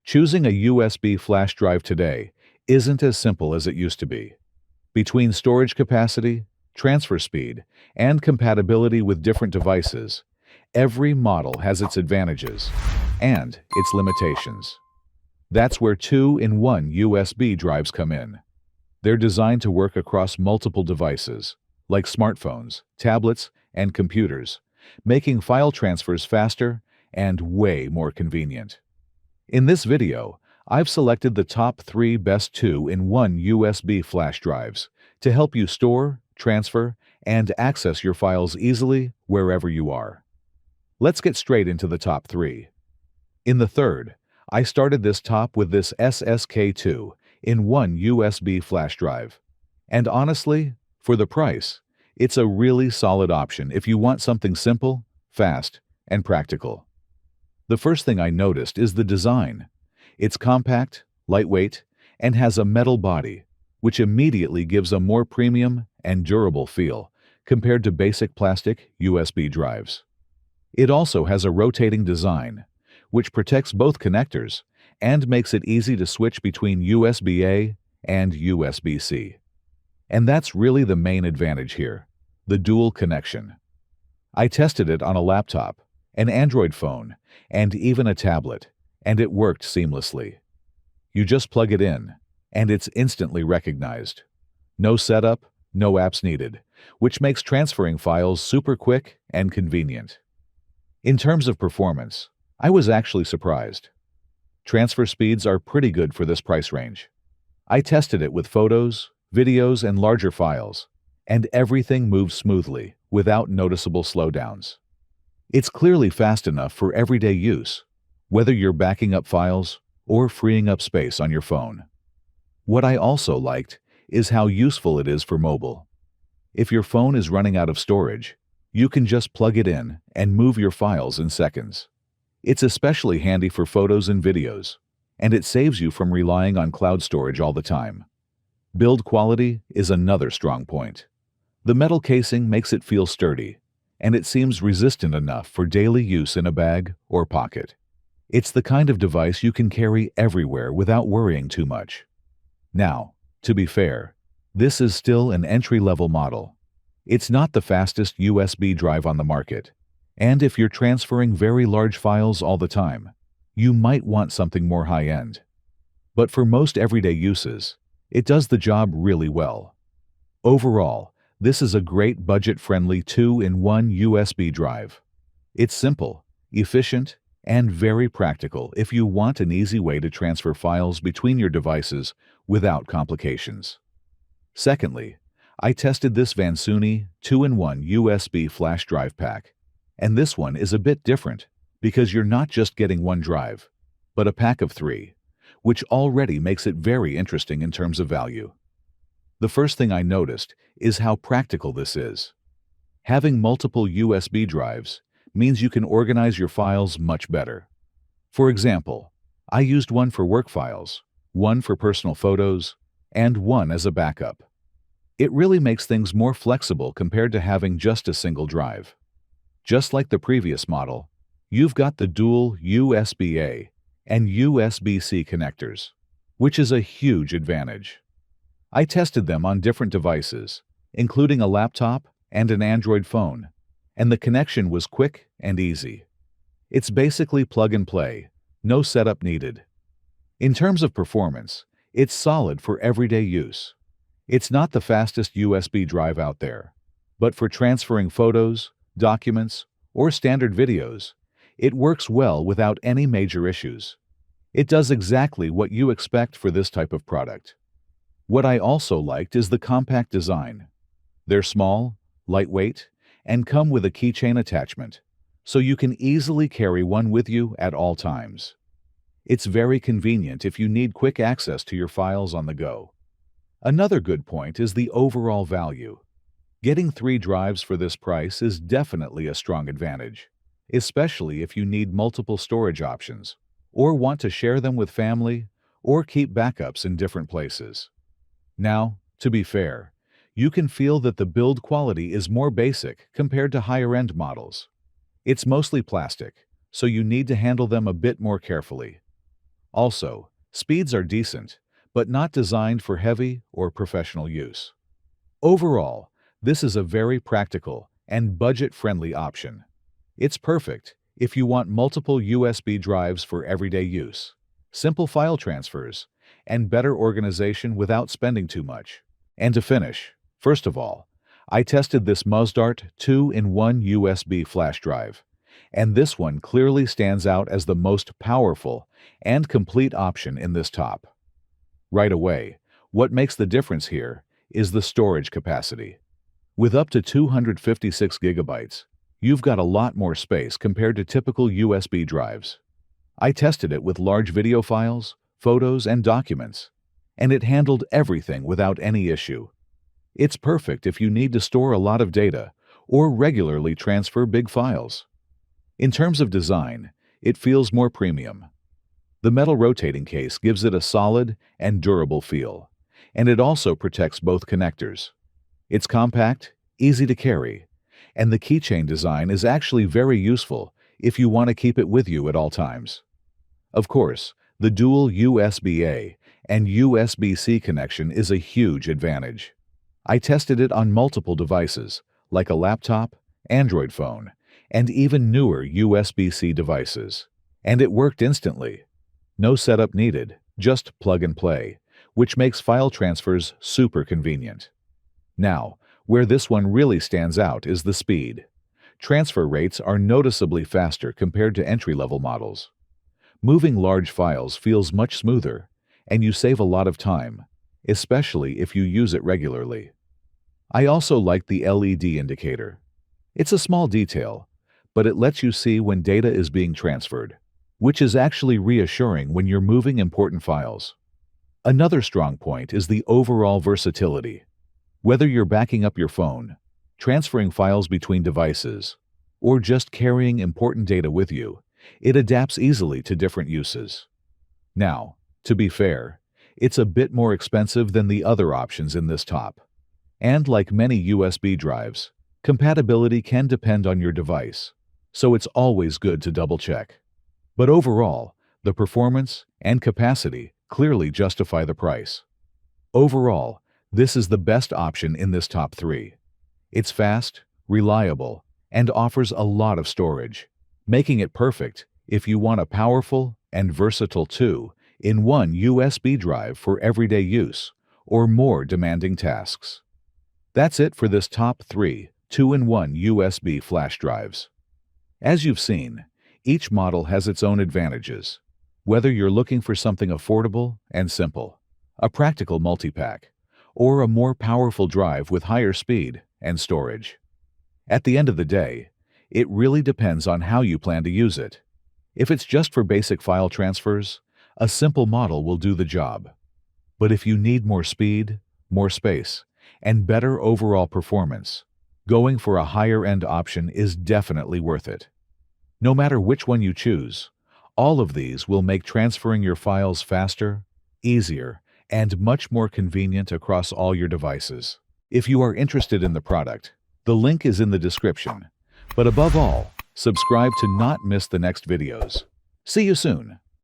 Choosing a USB flash drive today isn't as simple as it used to be. Between storage capacity, transfer speed, and compatibility with different devices, every model has its advantages and its limitations. That's where 2-in-1 USB drives come in. They're designed to work across multiple devices, like smartphones, tablets, and computers, making file transfers faster and way more convenient. In this video, I've selected the top 3 best 2-in-1 USB flash drives to help you store, transfer, and access your files easily wherever you are. Let's get straight into the top 3. In the third, I started this top with this SSK 2-in-1 USB flash drive. And honestly, for the price, it's a really solid option if you want something simple, fast, and practical. The first thing I noticed is the design. It's compact, lightweight, and has a metal body, which immediately gives a more premium and durable feel compared to basic plastic USB drives. It also has a rotating design, which protects both connectors and makes it easy to switch between USB-A and USB-C. And that's really the main advantage here, the dual connection. I tested it on a laptop, an Android phone, and even a tablet, and it worked seamlessly. You just plug it in, and it's instantly recognized. No setup, no apps needed, which makes transferring files super quick and convenient. In terms of performance, I was actually surprised. Transfer speeds are pretty good for this price range. I tested it with photos, videos, and larger files, and everything moves smoothly without noticeable slowdowns. It's clearly fast enough for everyday use, whether you're backing up files or freeing up space on your phone. What I also liked is how useful it is for mobile. If your phone is running out of storage, you can just plug it in and move your files in seconds. It's especially handy for photos and videos, and it saves you from relying on cloud storage all the time. Build quality is another strong point. The metal casing makes it feel sturdy, and it seems resistant enough for daily use in a bag or pocket. It's the kind of device you can carry everywhere without worrying too much. Now, to be fair, this is still an entry-level model. It's not the fastest USB drive on the market, and if you're transferring very large files all the time, you might want something more high-end. But for most everyday uses, it does the job really well. Overall, this is a great budget-friendly 2-in-1 USB drive. It's simple, efficient, and very practical if you want an easy way to transfer files between your devices without complications. Secondly, I tested this Vansuni 2-in-1 USB flash drive pack, and this one is a bit different because you're not just getting one drive, but a pack of 3, which already makes it very interesting in terms of value. The first thing I noticed is how practical this is. Having multiple USB drives means you can organize your files much better. For example, I used one for work files, one for personal photos, and one as a backup. It really makes things more flexible compared to having just a single drive. Just like the previous model, you've got the dual USB-A and USB-C connectors, which is a huge advantage. I tested them on different devices, including a laptop and an Android phone, and the connection was quick and easy. It's basically plug and play, no setup needed. In terms of performance, it's solid for everyday use. It's not the fastest USB drive out there, but for transferring photos, documents, or standard videos, it works well without any major issues. It does exactly what you expect for this type of product. What I also liked is the compact design. They're small, lightweight, and come with a keychain attachment, so you can easily carry one with you at all times. It's very convenient if you need quick access to your files on the go. Another good point is the overall value. Getting 3 drives for this price is definitely a strong advantage, especially if you need multiple storage options, or want to share them with family, or keep backups in different places. Now, to be fair, you can feel that the build quality is more basic compared to higher-end models. It's mostly plastic, so you need to handle them a bit more carefully. Also, speeds are decent, but not designed for heavy or professional use. Overall, this is a very practical and budget-friendly option. It's perfect if you want multiple USB drives for everyday use, simple file transfers, and better organization without spending too much. And to finish, first of all, I tested this Muzdart 2-in-1 USB flash drive, and this one clearly stands out as the most powerful and complete option in this top. Right away, what makes the difference here is the storage capacity. With up to 256 gigabytes, you've got a lot more space compared to typical USB drives. I tested it with large video files, photos, and documents, and it handled everything without any issue. It's perfect if you need to store a lot of data or regularly transfer big files. In terms of design, it feels more premium. The metal rotating case gives it a solid and durable feel, and it also protects both connectors. It's compact, easy to carry, and the keychain design is actually very useful if you want to keep it with you at all times. Of course, the dual USB-A and USB-C connection is a huge advantage. I tested it on multiple devices, like a laptop, Android phone, and even newer USB-C devices, and it worked instantly. No setup needed, just plug and play, which makes file transfers super convenient. Now, where this one really stands out is the speed. Transfer rates are noticeably faster compared to entry-level models. Moving large files feels much smoother, and you save a lot of time, especially if you use it regularly. I also like the LED indicator. It's a small detail, but it lets you see when data is being transferred, which is actually reassuring when you're moving important files. Another strong point is the overall versatility. Whether you're backing up your phone, transferring files between devices, or just carrying important data with you, it adapts easily to different uses. Now, to be fair, it's a bit more expensive than the other options in this top. And like many USB drives, compatibility can depend on your device, so it's always good to double-check. But overall, the performance and capacity clearly justify the price. Overall, this is the best option in this top 3. It's fast, reliable, and offers a lot of storage, making it perfect if you want a powerful and versatile 2-in-1 USB drive for everyday use or more demanding tasks. That's it for this top 3 2-in-1 USB flash drives. As you've seen, each model has its own advantages, whether you're looking for something affordable and simple, a practical multi-pack, or a more powerful drive with higher speed and storage. At the end of the day, it really depends on how you plan to use it. If it's just for basic file transfers, a simple model will do the job. But if you need more speed, more space, and better overall performance, going for a higher-end option is definitely worth it. No matter which one you choose, all of these will make transferring your files faster, easier, and much more convenient across all your devices. If you are interested in the product, the link is in the description. But above all, subscribe to not miss the next videos. See you soon.